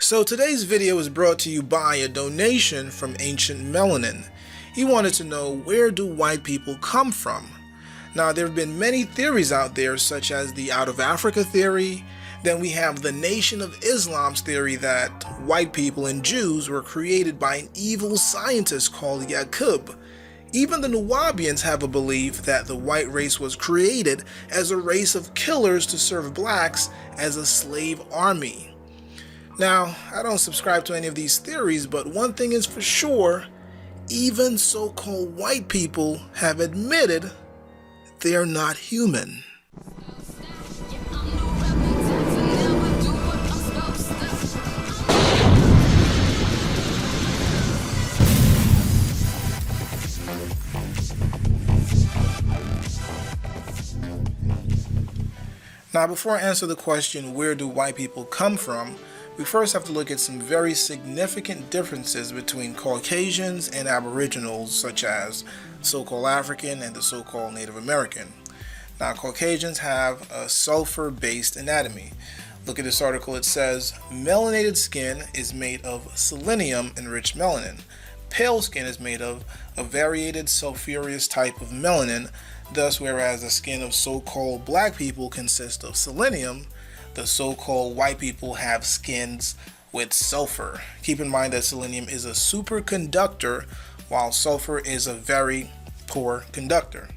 So today's video is brought to you by a donation from Ancient Melanin. He wanted to know, where do white people come from? Now, there have been many theories out there, such as the out of Africa theory. Then we have the Nation of Islam's theory that white people and Jews were created by an evil scientist called Yaqub. Even the Nuwabians have a belief that the white race was created as a race of killers to serve blacks as a slave army. Now, I don't subscribe to any of these theories, but one thing is for sure, even so-called white people have admitted they're not human. Now, before I answer the question, where do white people come from, we first have to look at some very significant differences between Caucasians and Aboriginals, such as so-called African and the so-called Native American. Now, Caucasians have a sulfur-based anatomy. Look at this article. It says, melanated skin is made of selenium-enriched melanin. Pale skin is made of a variated sulfurous type of melanin. Thus, whereas the skin of so-called black people consists of selenium, the so-called white people have skins with sulfur. Keep in mind that selenium is a superconductor, while sulfur is a very poor conductor.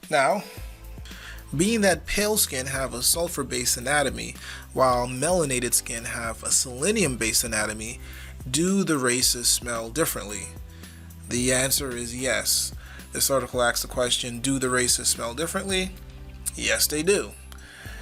Now, being that pale skin have a sulfur-based anatomy, while melanated skin have a selenium-based anatomy, do the races smell differently? The answer is yes. This article asks the question, do the races smell differently? Yes, they do.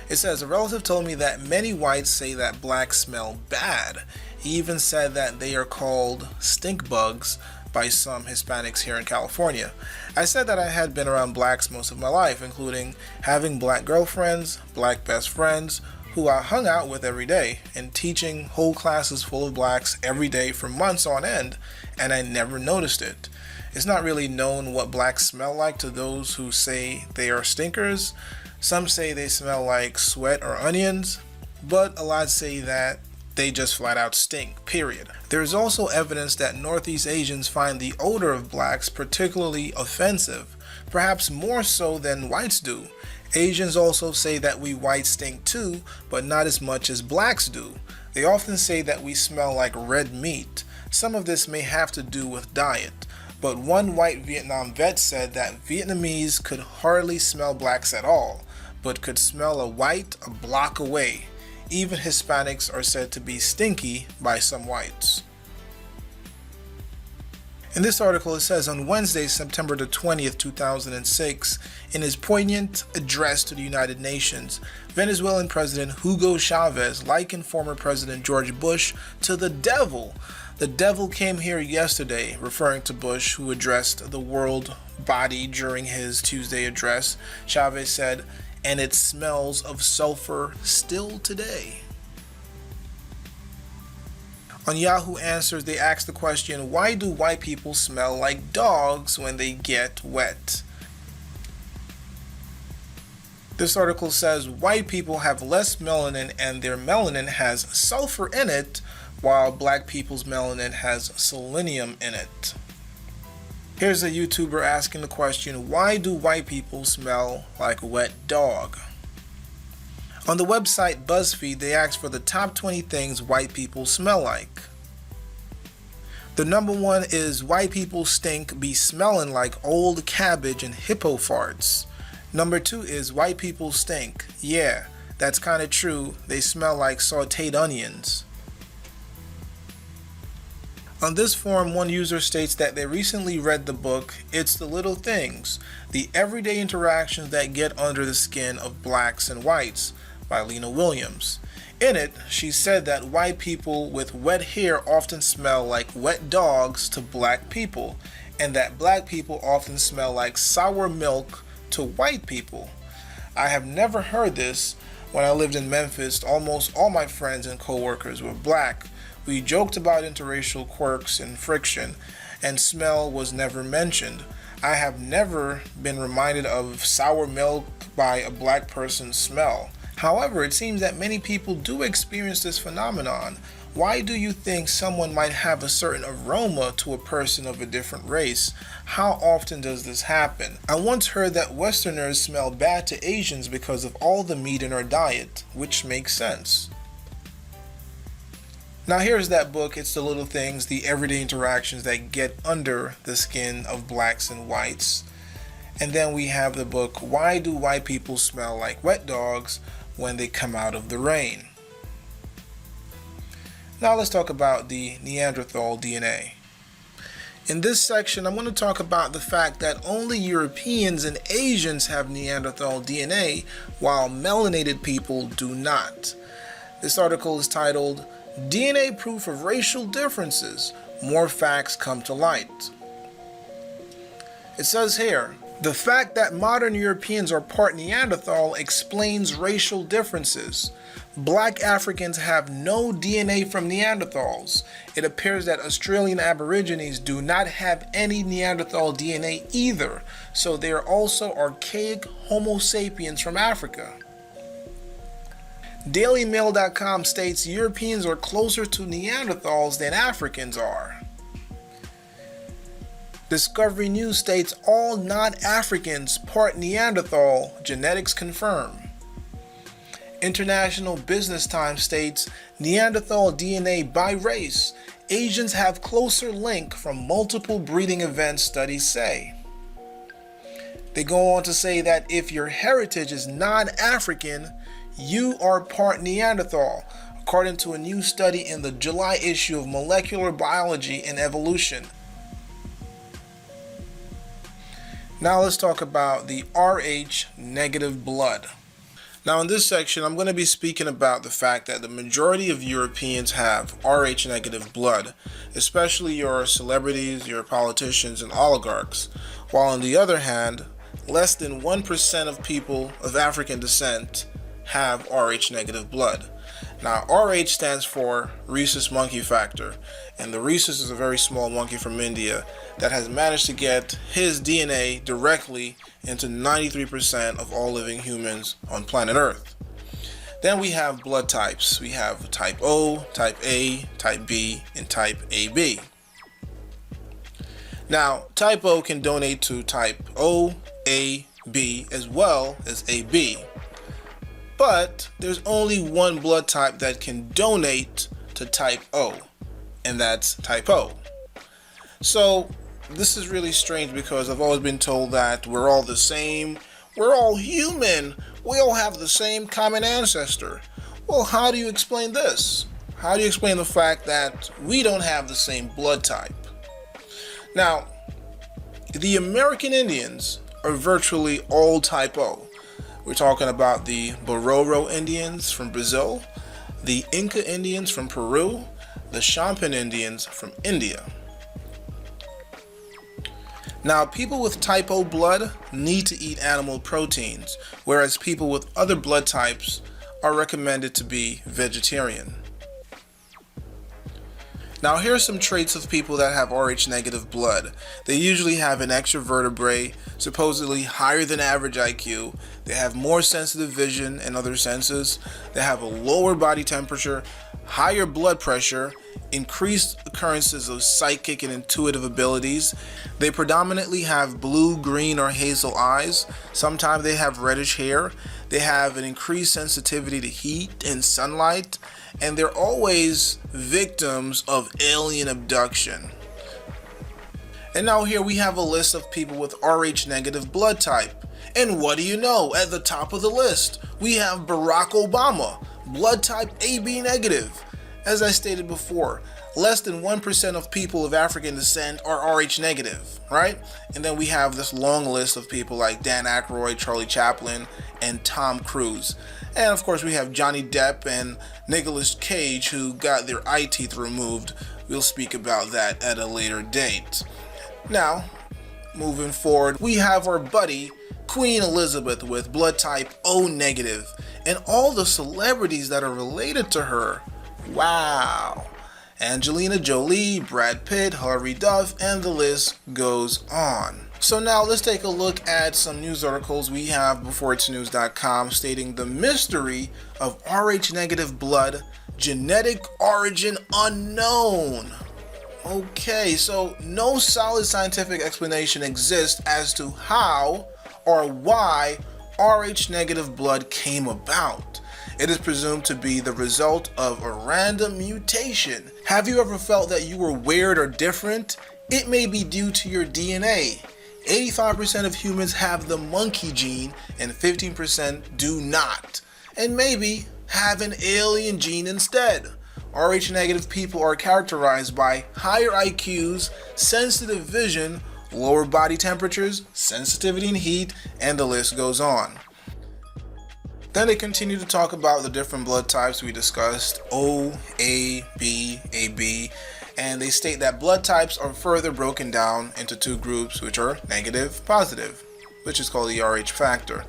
It says, a relative told me that many whites say that blacks smell bad. He even said that they are called stink bugs by some Hispanics here in California. I said that I had been around blacks most of my life, including having black girlfriends, black best friends, who I hung out with every day, and teaching whole classes full of blacks every day for months on end, and I never noticed it. It's not really known what blacks smell like to those who say they are stinkers. Some say they smell like sweat or onions, but a lot say that they just flat out stink, period. There is also evidence that Northeast Asians find the odor of blacks particularly offensive, perhaps more so than whites do. Asians also say that we whites stink too, but not as much as blacks do. They often say that we smell like red meat. Some of this may have to do with diet, but one white Vietnam vet said that Vietnamese could hardly smell blacks at all, but could smell a white a block away. Even Hispanics are said to be stinky by some whites. In this article, it says, on Wednesday, September the 20th, 2006, in his poignant address to the United Nations, Venezuelan President Hugo Chavez likened former President George Bush to the devil. The devil came here yesterday, referring to Bush, who addressed the world body during his Tuesday address. Chavez said, and it smells of sulfur still today. On Yahoo Answers, they asked the question, why do white people smell like dogs when they get wet? This article says white people have less melanin and their melanin has sulfur in it, while black people's melanin has selenium in it. Here's a YouTuber asking the question, why do white people smell like a wet dog? On the website BuzzFeed, they asked for the top 20 things white people smell like. The number one is white people stink be smelling like old cabbage and hippo farts. Number two is white people stink. Yeah, that's kind of true. They smell like sauteed onions. On this forum, one user states that they recently read the book, It's the Little Things, The Everyday Interactions That Get Under the Skin of Blacks and Whites by Lena Williams. In it, she said that white people with wet hair often smell like wet dogs to black people, and that black people often smell like sour milk to white people. I have never heard this. When I lived in Memphis, almost all my friends and coworkers were black. We joked about interracial quirks and friction, and smell was never mentioned. I have never been reminded of sour milk by a black person's smell. However, it seems that many people do experience this phenomenon. Why do you think someone might have a certain aroma to a person of a different race? How often does this happen? I once heard that Westerners smell bad to Asians because of all the meat in our diet, which makes sense. Now here's that book. It's the little things, the everyday interactions that get under the skin of blacks and whites. And then we have the book, Why Do White People Smell Like Wet Dogs When They Come Out of the Rain? Now let's talk about the Neanderthal DNA. In this section, I'm going to talk about the fact that only Europeans and Asians have Neanderthal DNA, while melanated people do not. This article is titled, DNA Proof of Racial Differences, More Facts Come to Light. It says here, the fact that modern Europeans are part Neanderthal explains racial differences. Black Africans have no DNA from Neanderthals. It appears that Australian Aborigines do not have any Neanderthal DNA either, so they are also archaic Homo sapiens from Africa. DailyMail.com states Europeans are closer to Neanderthals than Africans are. Discovery News states all non-Africans part Neanderthal, genetics confirm. International Business Times states Neanderthal DNA by race. Asians have closer link from multiple breeding events, studies say. They go on to say that if your heritage is non-African, you are part Neanderthal, according to a new study in the July issue of Molecular Biology and Evolution. Now let's talk about the Rh negative blood. Now in this section, I'm going to be speaking about the fact that the majority of Europeans have Rh negative blood, especially your celebrities, your politicians, and oligarchs, while on the other hand, less than 1% of people of African descent have Rh negative blood. Now Rh stands for rhesus monkey factor, and the rhesus is a very small monkey from India that has managed to get his DNA directly into 93% of all living humans on planet Earth. Then we have blood types. We have type O, type A, type B, and type AB. Now, type O can donate to type O, A, B, as well as AB. But there's only one blood type that can donate to type O, and that's type O. So this is really strange because I've always been told that we're all the same, we're all human, we all have the same common ancestor. Well, how do you explain this? How do you explain the fact that we don't have the same blood type? Now, the American Indians are virtually all type O. We're talking about the Bororo Indians from Brazil, the Inca Indians from Peru, the Shampan Indians from India. Now, people with type O blood need to eat animal proteins, whereas people with other blood types are recommended to be vegetarian. Now, here are some traits of people that have Rh negative blood. They usually have an extra vertebrae, supposedly higher than average IQ. They have more sensitive vision and other senses. They have a lower body temperature, higher blood pressure, increased occurrences of psychic and intuitive abilities. They predominantly have blue, green, or hazel eyes. Sometimes they have reddish hair. They have an increased sensitivity to heat and sunlight, and they're always victims of alien abduction. And now here we have a list of people with Rh negative blood type. And what do you know? At the top of the list, we have Barack Obama, blood type AB negative. As I stated before, less than 1% of people of African descent are Rh negative, right? And then we have this long list of people like Dan Aykroyd, Charlie Chaplin, and Tom Cruise. And of course we have Johnny Depp and Nicolas Cage, who got their eye teeth removed. We'll speak about that at a later date. Now, moving forward, we have our buddy Queen Elizabeth with blood type O negative, and all the celebrities that are related to her. Wow. Angelina Jolie, Brad Pitt, Hilary Duff, and the list goes on. So now let's take a look at some news articles we have beforeitsnews.com stating the mystery of Rh negative blood Genetic origin unknown. Okay, so no solid scientific explanation exists as to how or why Rh negative blood came about. It is presumed to be the result of a random mutation. Have you ever felt that you were weird or different? It may be due to your DNA. 85% of humans have the monkey gene and 15% do not, and maybe have an alien gene instead. Rh negative people are characterized by higher IQs, sensitive vision, lower body temperatures, sensitivity in heat, and the list goes on. Then they continue to talk about the different blood types we discussed, O, A, B, AB, and they state that blood types are further broken down into two groups, which are negative, positive, which is called the Rh factor.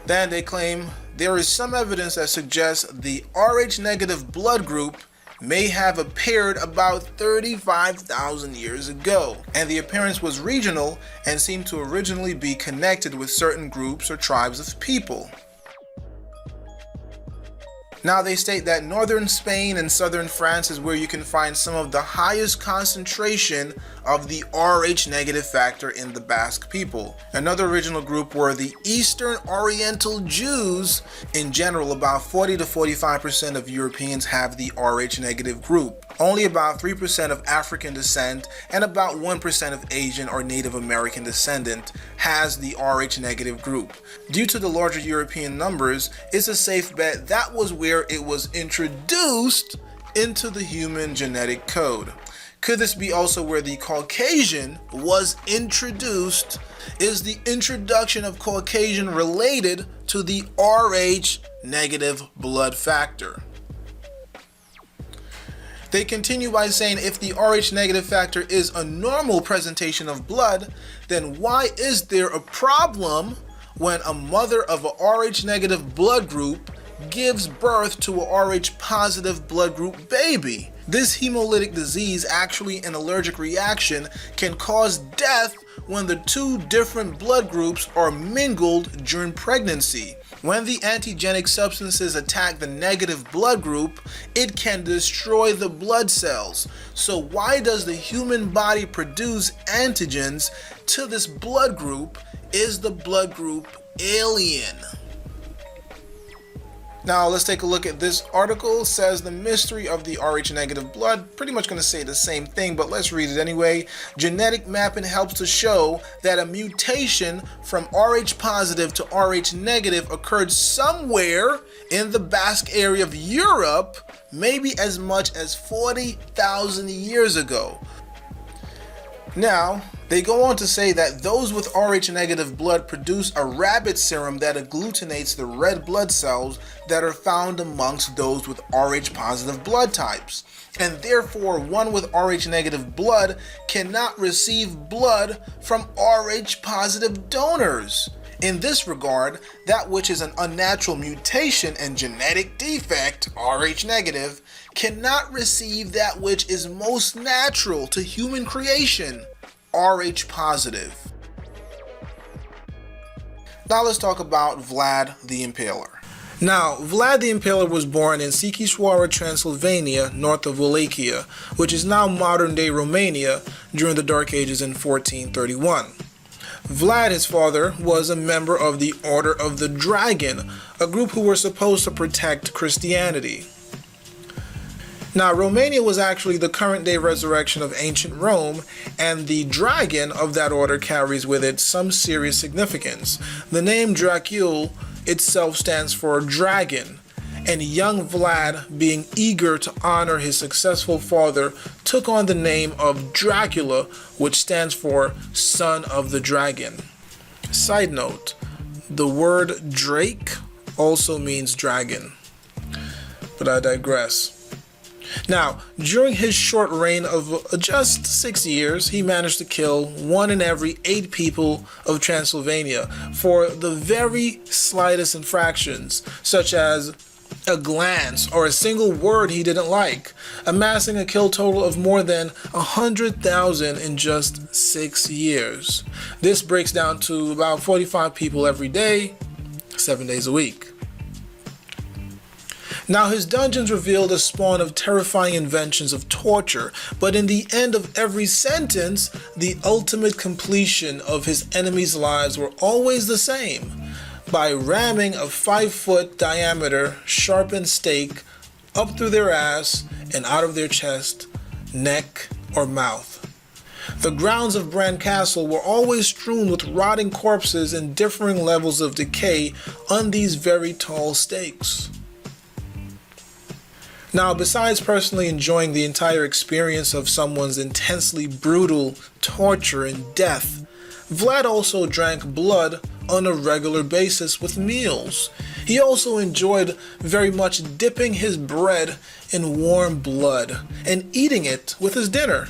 Then they claim there is some evidence that suggests the Rh negative blood group may have appeared about 35,000 years ago, and the appearance was regional and seemed to originally be connected with certain groups or tribes of people. Now they state that northern Spain and southern France is where you can find some of the highest concentration of the Rh negative factor in the Basque people. Another original group were the Eastern Oriental Jews. In general, about 40 to 45% of Europeans have the Rh negative group. Only about 3% of African descent and about 1% of Asian or Native American descendant has the Rh negative group. Due to the larger European numbers, it's a safe bet that was where it was introduced into the human genetic code. Could this be also where the Caucasian was introduced? Is the introduction of Caucasian related to the Rh negative blood factor? They continue by saying if the Rh negative factor is a normal presentation of blood, then why is there a problem when a mother of a Rh negative blood group gives birth to a Rh positive blood group baby? This hemolytic disease, actually an allergic reaction, can cause death when the two different blood groups are mingled during pregnancy. When the antigenic substances attack the negative blood group, it can destroy the blood cells. So why does the human body produce antigens to this blood group? Is the blood group alien? Now let's take a look at this article. It says the mystery of the Rh negative blood. Pretty much going to say the same thing, but let's read it anyway. Genetic mapping helps to show that a mutation from Rh positive to Rh negative occurred somewhere in the Basque area of Europe, maybe as much as 40,000 years ago. Now, they go on to say that those with Rh negative blood produce a rabbit serum that agglutinates the red blood cells that are found amongst those with Rh positive blood types. And therefore, one with Rh negative blood cannot receive blood from Rh positive donors. In this regard, that which is an unnatural mutation and genetic defect, Rh negative, cannot receive that which is most natural to human creation, Rh positive. Now let's talk about Vlad the Impaler. Now, Vlad the Impaler was born in Sighisoara, Transylvania, north of Wallachia, which is now modern-day Romania, during the Dark Ages in 1431. Vlad, his father, was a member of the Order of the Dragon, a group who were supposed to protect Christianity. Now, Romania was actually the current-day resurrection of ancient Rome, and the dragon of that order carries with it some serious significance. The name Dracul itself stands for dragon, and young Vlad, being eager to honor his successful father, took on the name of Dracula, which stands for son of the dragon. Side note, the word Drake also means dragon, but I digress. Now, during his short reign of just 6 years, he managed to kill 1 in every 8 people of Transylvania for the very slightest infractions, such as a glance or a single word he didn't like, amassing a kill total of more than 100,000 in just 6 years. This breaks down to about 45 people every day, 7 days a week. Now, his dungeons revealed a spawn of terrifying inventions of torture, but in the end of every sentence, the ultimate completion of his enemies' lives were always the same: by ramming a 5-foot diameter sharpened stake up through their ass and out of their chest, neck, or mouth. The grounds of Bran Castle were always strewn with rotting corpses in differing levels of decay on these very tall stakes. Now, besides personally enjoying the entire experience of someone's intensely brutal torture and death, Vlad also drank blood on a regular basis with meals. He also enjoyed very much dipping his bread in warm blood and eating it with his dinner,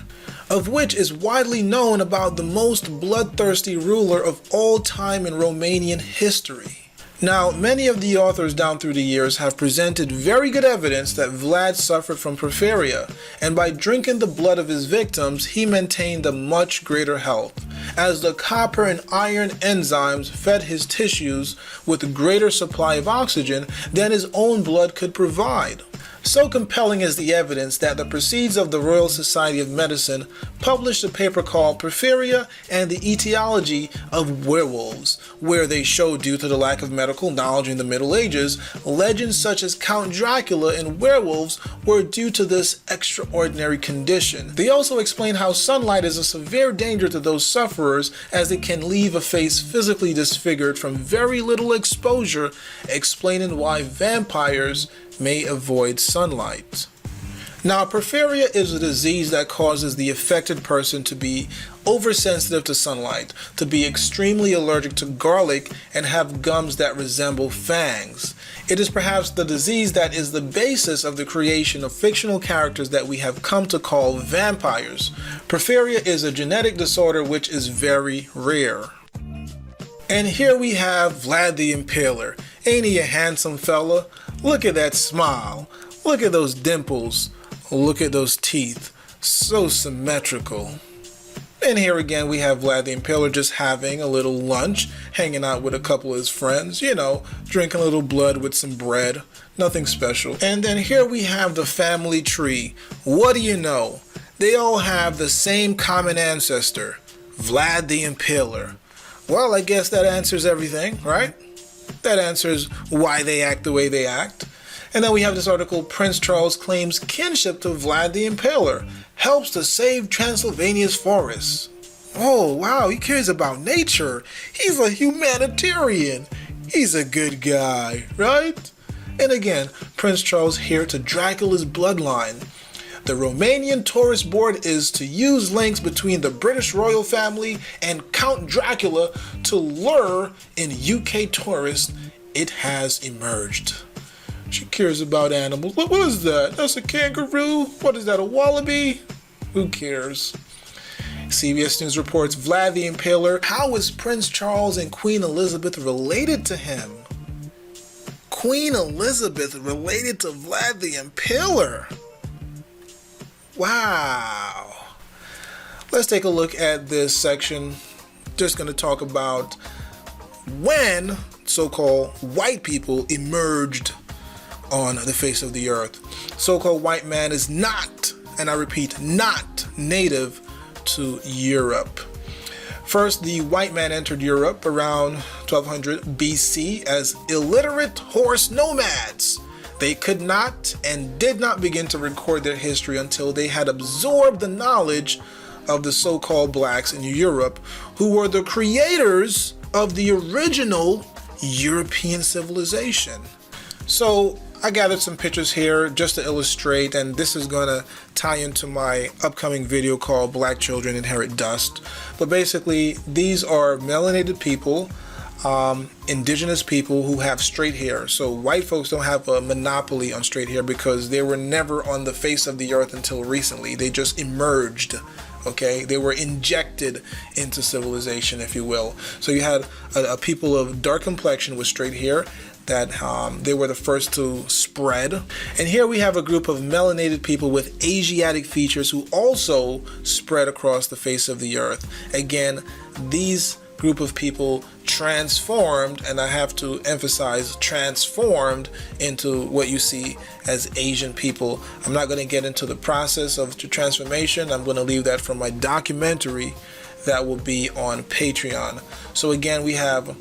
of which is widely known about the most bloodthirsty ruler of all time in Romanian history. Now, many of the authors down through the years have presented very good evidence that Vlad suffered from porphyria, and by drinking the blood of his victims, he maintained a much greater health, as the copper and iron enzymes fed his tissues with a greater supply of oxygen than his own blood could provide. So compelling is the evidence that the Proceeds of the Royal Society of Medicine published a paper called Porphyria and the Etiology of Werewolves, where they show, due to the lack of medical knowledge in the Middle Ages, legends such as Count Dracula and werewolves were due to this extraordinary condition. They also explain how sunlight is a severe danger to those sufferers, as it can leave a face physically disfigured from very little exposure, explaining why vampires may avoid sunlight. Now, porphyria is a disease that causes the affected person to be oversensitive to sunlight, to be extremely allergic to garlic, and have gums that resemble fangs. It is perhaps the disease that is the basis of the creation of fictional characters that we have come to call vampires. Porphyria is a genetic disorder which is very rare. And here we have Vlad the Impaler. Ain't he a handsome fella? Look at that smile. Look at those dimples. Look at those teeth. So symmetrical. And here again we have Vlad the Impaler just having a little lunch, hanging out with a couple of his friends, drinking a little blood with some bread. Nothing special. And then here we have the family tree. What do you know? They all have the same common ancestor, Vlad the Impaler. Well, I guess that answers everything, right? That answers why they act the way they act. And then we have this article: Prince Charles claims kinship to Vlad the Impaler, helps to save Transylvania's forests. Oh, wow, he cares about nature. He's a humanitarian. He's a good guy, right? And again, Prince Charles here to Dracula's bloodline. The Romanian Tourist Board is to use links between the British royal family and Count Dracula to lure in UK tourists. It has emerged. She cares about animals. What is that? That's a kangaroo? What is that, a wallaby? Who cares? CBS News reports Vlad the Impaler. How is Prince Charles and Queen Elizabeth related to him? Queen Elizabeth related to Vlad the Impaler? Wow. Let's take a look at this section. Just going to talk about when so-called white people emerged on the face of the earth. So-called white man is not, and I repeat, not native to Europe. First, the white man entered Europe around 1200 BC as illiterate horse nomads. They could not and did not begin to record their history until they had absorbed the knowledge of the so-called blacks in Europe, who were the creators of the original European civilization. So I gathered some pictures here just to illustrate, and this is going to tie into my upcoming video called Black Children Inherit Dust. But basically, these are melanated people, indigenous people who have straight hair. So white folks don't have a monopoly on straight hair because they were never on the face of the earth until recently. They just emerged. Okay, they were injected into civilization, if you will. So you had a people of dark complexion with straight hair that they were the first to spread. And here we have a group of melanated people with Asiatic features who also spread across the face of the earth. Again, these group of people transformed, and I have to emphasize transformed, into what you see as Asian people. I'm not going to get into the process of the transformation. I'm going to leave that for my documentary that will be on Patreon. So again, we have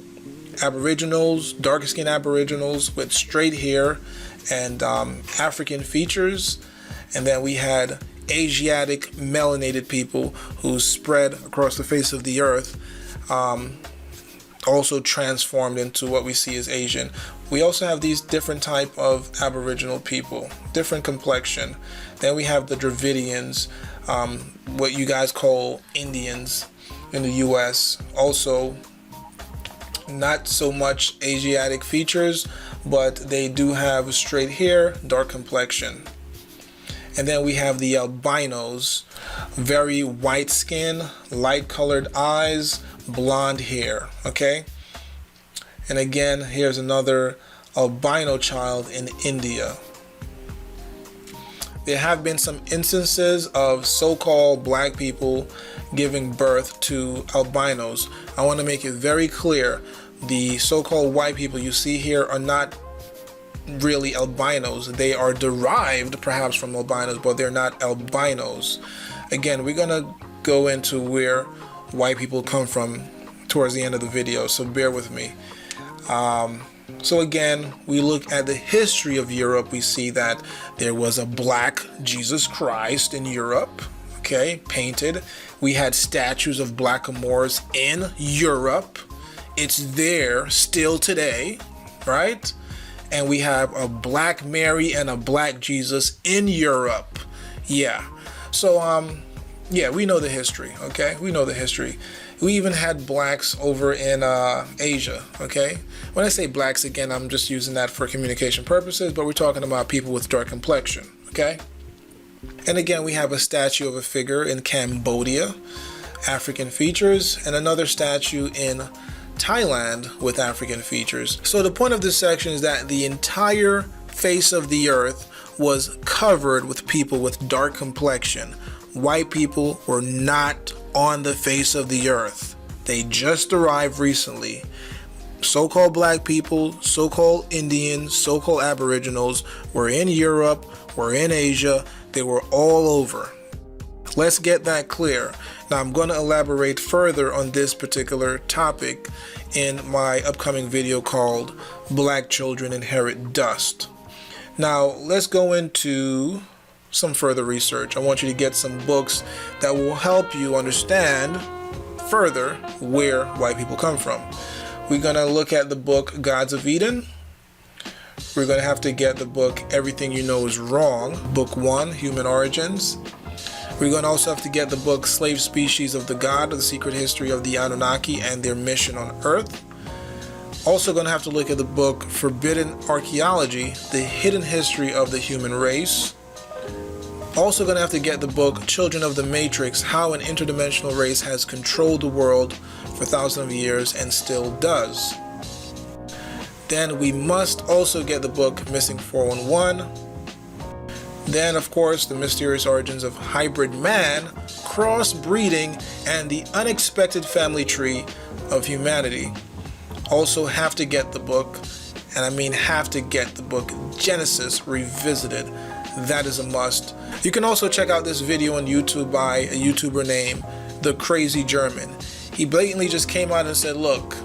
Aboriginals, darker skinned Aboriginals with straight hair and African features, and then we had Asiatic melanated people who spread across the face of the earth, also transformed into what we see as Asian. We also have these different type of Aboriginal people, different complexion. Then we have the Dravidians, what you guys call Indians in the US. Also, not so much Asiatic features, but they do have straight hair, dark complexion. And then we have the albinos, very white skin, light colored eyes, blonde hair, okay? And again, here's another albino child in India. There have been some instances of so-called black people giving birth to albinos. I want to make it very clear, the so-called white people you see here are not really albinos. They are derived perhaps from albinos, but they're not albinos. Again, we're gonna go into where white people come from towards the end of the video, so bear with me. So again, we look at the history of Europe. We see that there was a black Jesus Christ in Europe, okay, painted. We had statues of blackamoors in Europe. It's there still today, right? And we have a black Mary and a black Jesus in Europe. Yeah. So, yeah, we know the history, okay? We know the history. We even had blacks over in Asia, okay? When I say blacks, again, I'm just using that for communication purposes, but we're talking about people with dark complexion, okay? And again, we have a statue of a figure in Cambodia, African features, and another statue in Thailand with African features. So the point of this section is that the entire face of the earth was covered with people with dark complexion. White people were not on the face of the earth. They just arrived recently. So-called black people, so-called Indians, so-called Aboriginals were in Europe, were in Asia. They were all over. Let's get that clear. Now I'm going to elaborate further on this particular topic in my upcoming video called Black Children Inherit Dust. Now let's go into some further research. I want you to get some books that will help you understand further where white people come from. We're going to look at the book Gods of Eden. We're going to have to get the book Everything You Know Is Wrong, Book 1, Human Origins. We're going to also have to get the book Slave Species of the God, The Secret History of the Anunnaki and Their Mission on Earth. Also going to have to look at the book Forbidden Archaeology, The Hidden History of the Human Race. Also going to have to get the book Children of the Matrix, How an Interdimensional Race Has Controlled the World for Thousands of Years and Still Does. Then we must also get the book Missing 411. Then, of course, The Mysterious Origins of Hybrid Man, Crossbreeding, and the Unexpected Family Tree of Humanity. Also have to get the book, and I mean have to get the book Genesis Revisited. That is a must. You can also check out this video on YouTube by a YouTuber named The Crazy German. He blatantly just came out and said, look,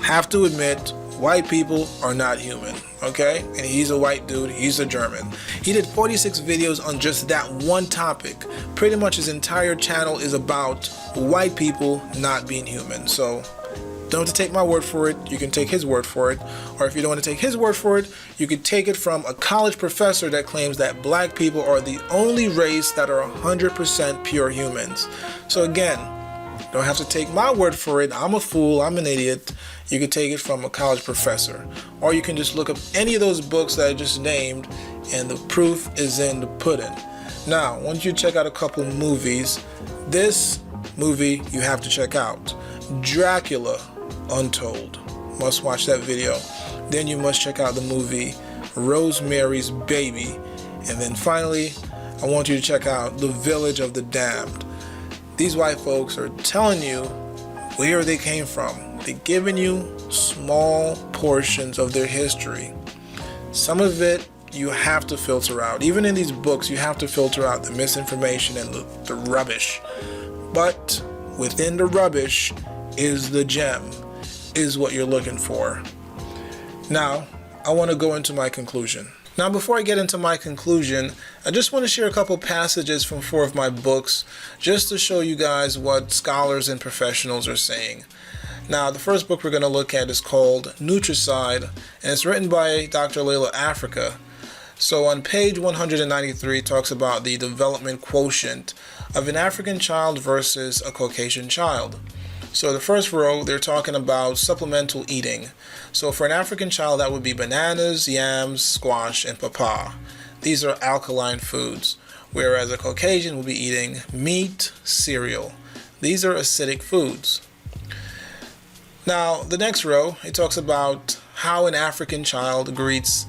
have to admit, white people are not human, okay? And he's a white dude, he's a German. He did 46 videos on just that one topic. Pretty much his entire channel is about white people not being human. So don't have to take my word for it, you can take his word for it. Or if you don't want to take his word for it, you can take it from a college professor that claims that black people are the only race that are 100% pure humans. So again, don't have to take my word for it, I'm a fool, I'm an idiot. You can take it from a college professor. Or you can just look up any of those books that I just named, and the proof is in the pudding. Now, once you check out a couple movies, this movie you have to check out. Dracula Untold. Must watch that video. Then you must check out the movie Rosemary's Baby. And then finally, I want you to check out The Village of the Damned. These white folks are telling you where they came from. They're giving you small portions of their history. Some of it you have to filter out. Even in these books, you have to filter out the misinformation and the rubbish. But within the rubbish is the gem, is what you're looking for. Now, I want to go into my conclusion. Now, before I get into my conclusion, I just want to share a couple passages from 4 of my books just to show you guys what scholars and professionals are saying. Now, the first book we're going to look at is called Nutricide, and it's written by Dr. Layla Africa. So on page 193, it talks about the development quotient of an African child versus a Caucasian child. So the first row, they're talking about supplemental eating. So for an African child, that would be bananas, yams, squash, and pawpaw. These are alkaline foods, whereas a Caucasian will be eating meat, cereal. These are acidic foods. Now, the next row, it talks about how an African child greets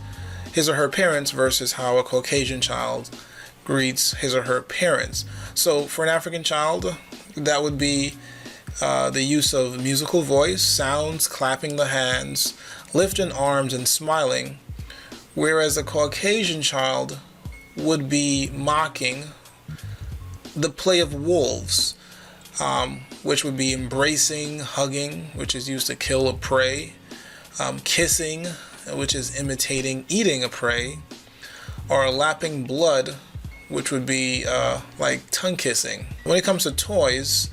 his or her parents versus how a Caucasian child greets his or her parents. So for an African child, that would be the use of musical voice, sounds, clapping the hands, lifting arms, and smiling, whereas a Caucasian child would be mocking the play of wolves, which would be embracing, hugging, which is used to kill a prey, kissing, which is imitating eating a prey, or lapping blood, which would be like tongue kissing. When it comes to toys,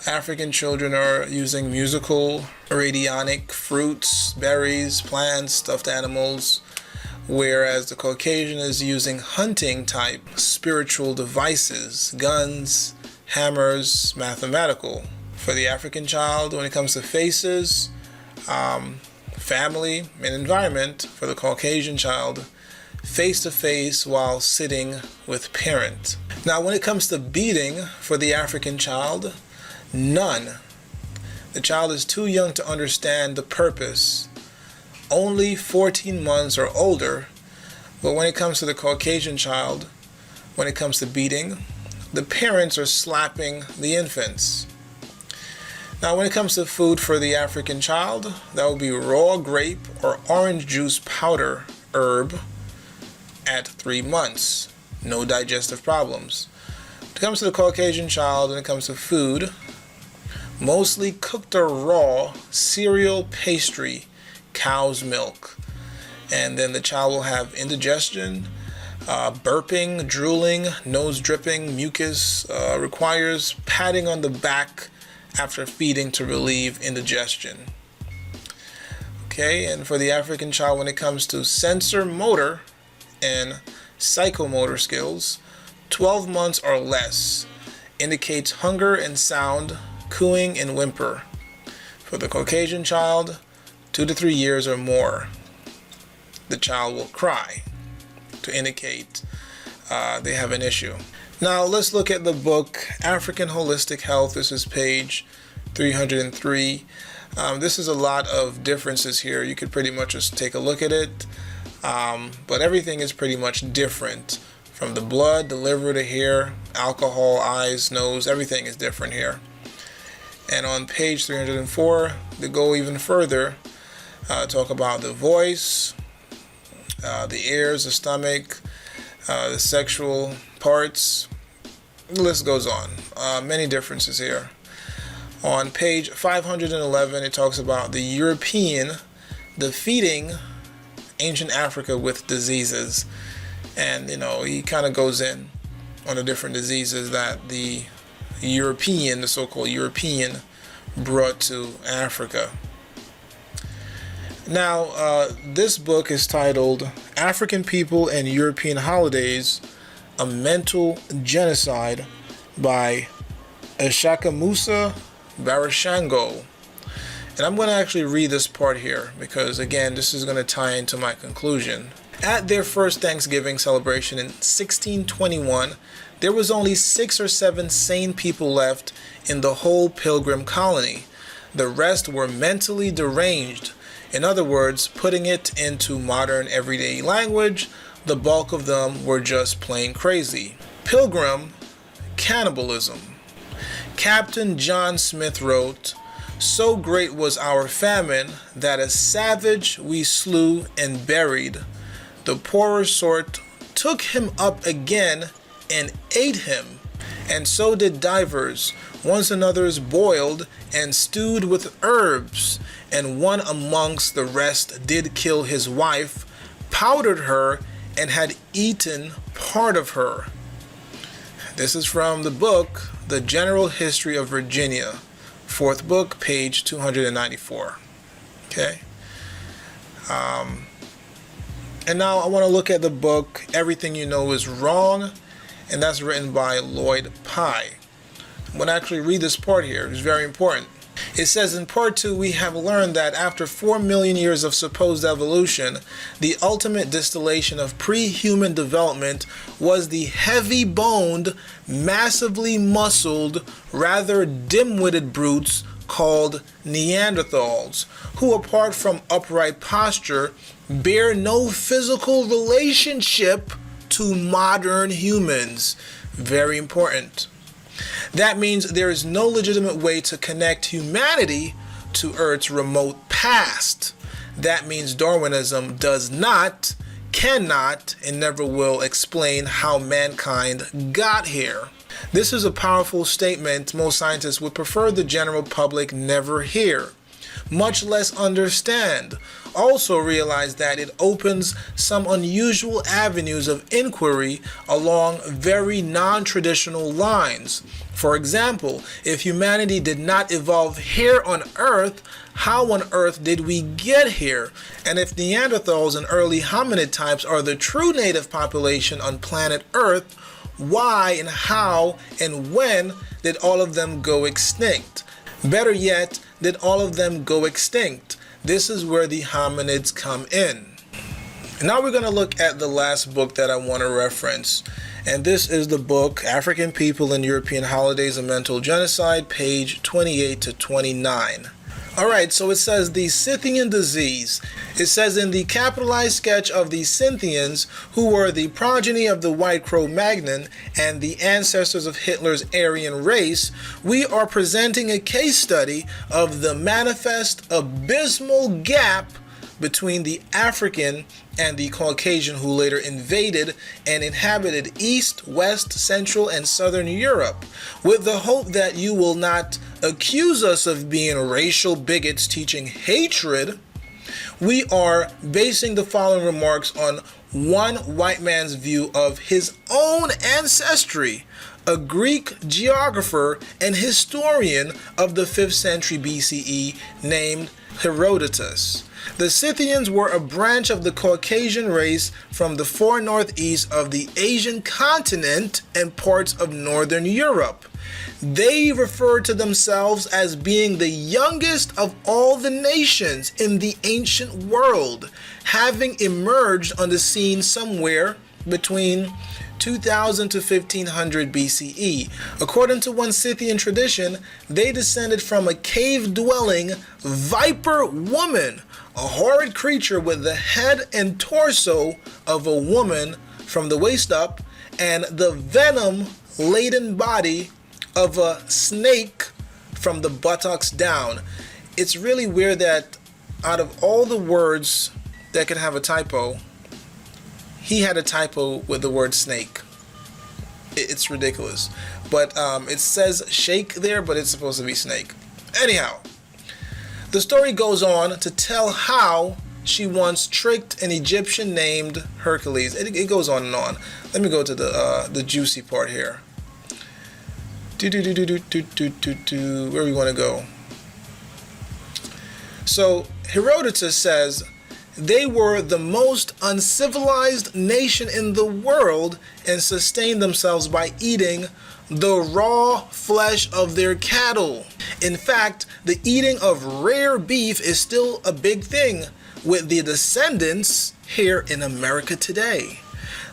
African children are using musical, radionic fruits, berries, plants, stuffed animals, whereas the Caucasian is using hunting type spiritual devices, guns, hammers, mathematical. For the African child, when it comes to faces, family, and environment, for the Caucasian child, face to face while sitting with parent. Now, when it comes to beating for the African child, none. The child is too young to understand the purpose. Only 14 months or older. But when it comes to the Caucasian child, when it comes to beating, the parents are slapping the infants. Now, when it comes to food for the African child, that would be raw grape or orange juice powder herb at 3 months. No digestive problems. When it comes to the Caucasian child, when it comes to food, mostly cooked or raw cereal, pastry, cow's milk. And then the child will have indigestion, burping, drooling, nose dripping, mucus, requires patting on the back after feeding to relieve indigestion. Okay, and for the African child, when it comes to sensor motor and psychomotor skills, 12 months or less indicates hunger and sound, cooing and whimper. For the Caucasian child, 2 to 3 years or more, the child will cry to indicate they have an issue. Now let's look at the book African Holistic Health. This is page 303. This is a lot of differences here. You could pretty much just take a look at it, but everything is pretty much different. From the blood, the liver, the hair, alcohol, eyes, nose, everything is different here. And on page 304, they go even further, talk about the voice, the ears, the stomach, the sexual parts. The list goes on. Many differences here. On page 511, it talks about the European defeating ancient Africa with diseases. And, he kind of goes in on the different diseases that the so-called European, brought to Africa. Now, this book is titled African People and European Holidays, A Mental Genocide by Ishaka Musa Barashango. And I'm going to actually read this part here because, again, this is going to tie into my conclusion. At their first Thanksgiving celebration in 1621, there was only 6 or 7 sane people left in the whole Pilgrim colony. The rest were mentally deranged. In other words, putting it into modern everyday language, the bulk of them were just plain crazy. Pilgrim cannibalism. Captain John Smith wrote, So great was our famine that a savage we slew and buried. The poorer sort took him up again and ate him, and so did divers. Once another's boiled and stewed with herbs, and one amongst the rest did kill his wife, powdered her, and had eaten part of her. This is from the book, The General History of Virginia, 4th book, page 294. Okay? And now I want to look at the book, Everything You Know Is Wrong, and that's written by Lloyd Pye. I'm going to actually read this part here. It's very important. It says in part 2, we have learned that after 4 million years of supposed evolution, the ultimate distillation of pre-human development was the heavy-boned, massively muscled, rather dim-witted brutes called Neanderthals, who apart from upright posture, bear no physical relationship to modern humans. Very important. That means there is no legitimate way to connect humanity to Earth's remote past. That means Darwinism does not, cannot, and never will explain how mankind got here. This is a powerful statement most scientists would prefer the general public never hear, much less understand. Also realize that it opens some unusual avenues of inquiry along very non-traditional lines. For example, if humanity did not evolve here on Earth, how on earth did we get here? And if Neanderthals and early hominid types are the true native population on planet Earth, why and how and when did all of them go extinct? Better yet, did all of them go extinct? This is where the hominids come in. Now we're going to look at the last book that I want to reference. And this is the book, African People and European Holidays and Mental Genocide, page 28 to 29. Alright, so it says the Scythian disease. It says in the capitalized sketch of the Scythians, who were the progeny of the white Cro-Magnon and the ancestors of Hitler's Aryan race, we are presenting a case study of the manifest abysmal gap between the African and the Caucasian who later invaded and inhabited East, West, Central, and Southern Europe, with the hope that you will not accuse us of being racial bigots teaching hatred. We are basing the following remarks on one white man's view of his own ancestry, a Greek geographer and historian of the 5th century BCE named Herodotus. The Scythians were a branch of the Caucasian race from the far northeast of the Asian continent and parts of northern Europe. They referred to themselves as being the youngest of all the nations in the ancient world, having emerged on the scene somewhere between 2000 to 1500 BCE. According to one Scythian tradition, they descended from a cave-dwelling viper woman, a horrid creature with the head and torso of a woman from the waist up and the venom-laden body of a snake from the buttocks down. It's really weird that out of all the words that could have a typo, he had a typo with the word snake. It's ridiculous. But it says shake there, but it's supposed to be snake. Anyhow, the story goes on to tell how she once tricked an Egyptian named Hercules. It goes on and on. Let me go to the juicy part here. Where we want to go. So Herodotus says they were the most uncivilized nation in the world and sustained themselves by eating the raw flesh of their cattle. In fact, the eating of rare beef is still a big thing with the descendants here in America today.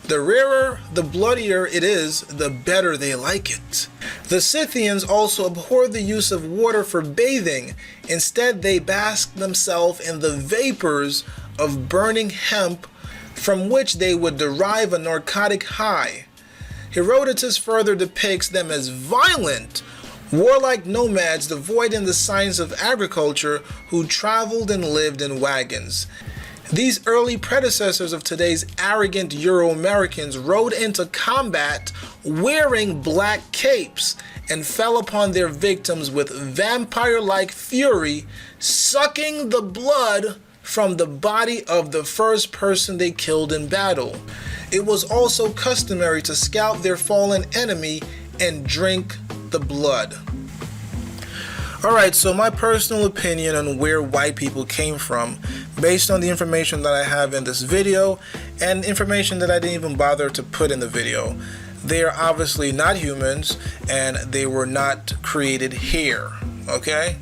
The rarer, the bloodier it is, the better they like it. The Scythians also abhorred the use of water for bathing. Instead, they basked themselves in the vapors of burning hemp, from which they would derive a narcotic high. Herodotus further depicts them as violent, warlike nomads devoid in the science of agriculture who traveled and lived in wagons. These early predecessors of today's arrogant Euro-Americans rode into combat wearing black capes and fell upon their victims with vampire-like fury, sucking the blood from the body of the first person they killed in battle. It was also customary to scalp their fallen enemy and drink the blood. Alright, so my personal opinion on where white people came from, based on the information that I have in this video, and information that I didn't even bother to put in the video. They are obviously not humans, and they were not created here, okay?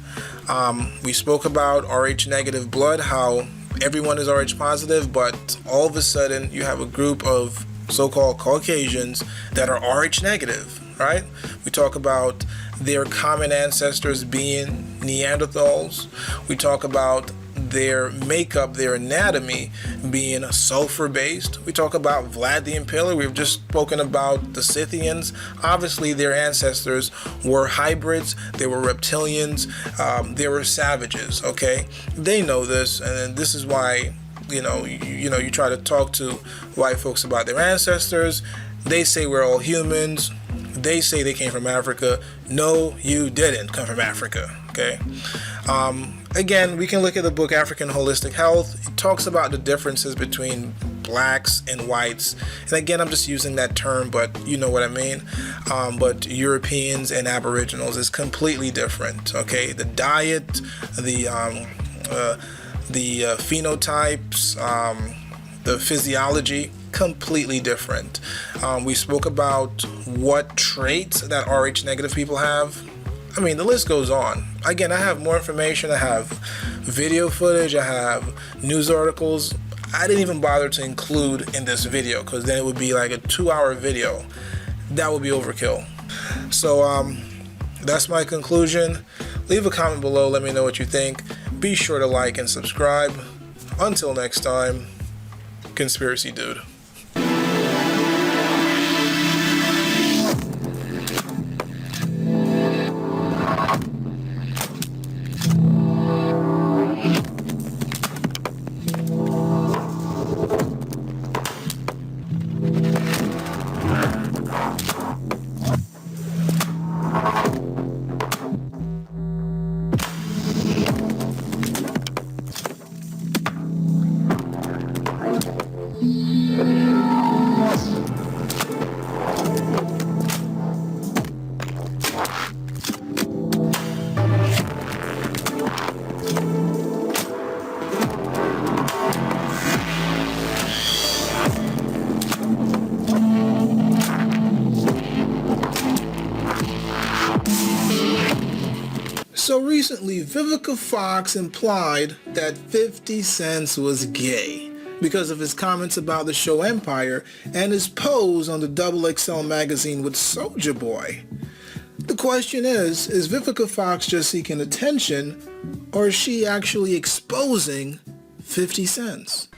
We spoke about Rh negative blood, how everyone is Rh positive, but all of a sudden you have a group of so-called Caucasians that are Rh negative, right? We talk about their common ancestors being Neanderthals. We talk about their makeup, their anatomy being sulfur-based. We talk about Vlad the Impaler. We've just spoken about the Scythians. Obviously, their ancestors were hybrids. They were reptilians. They were savages, okay? They know this, and this is why, you try to talk to white folks about their ancestors. They say we're all humans. They say they came from Africa. No, you didn't come from Africa, okay? Again, we can look at the book African Holistic Health. It talks about the differences between blacks and whites. And again, I'm just using that term, but you know what I mean. But Europeans and Aboriginals is completely different, okay? The diet, the phenotypes, the physiology, completely different. We spoke about what traits that Rh negative people have. I mean, the list goes on. Again, I have more information. I have video footage. I have news articles. I didn't even bother to include in this video because then it would be like a 2-hour video. That would be overkill. So that's my conclusion. Leave a comment below. Let me know what you think. Be sure to like and subscribe. Until next time, Conspiracy Dude. So recently, Vivica Fox implied that 50 Cent was gay because of his comments about the show Empire and his pose on the XXL magazine with Soulja Boy. The question is Vivica Fox just seeking attention, or is she actually exposing 50 Cent?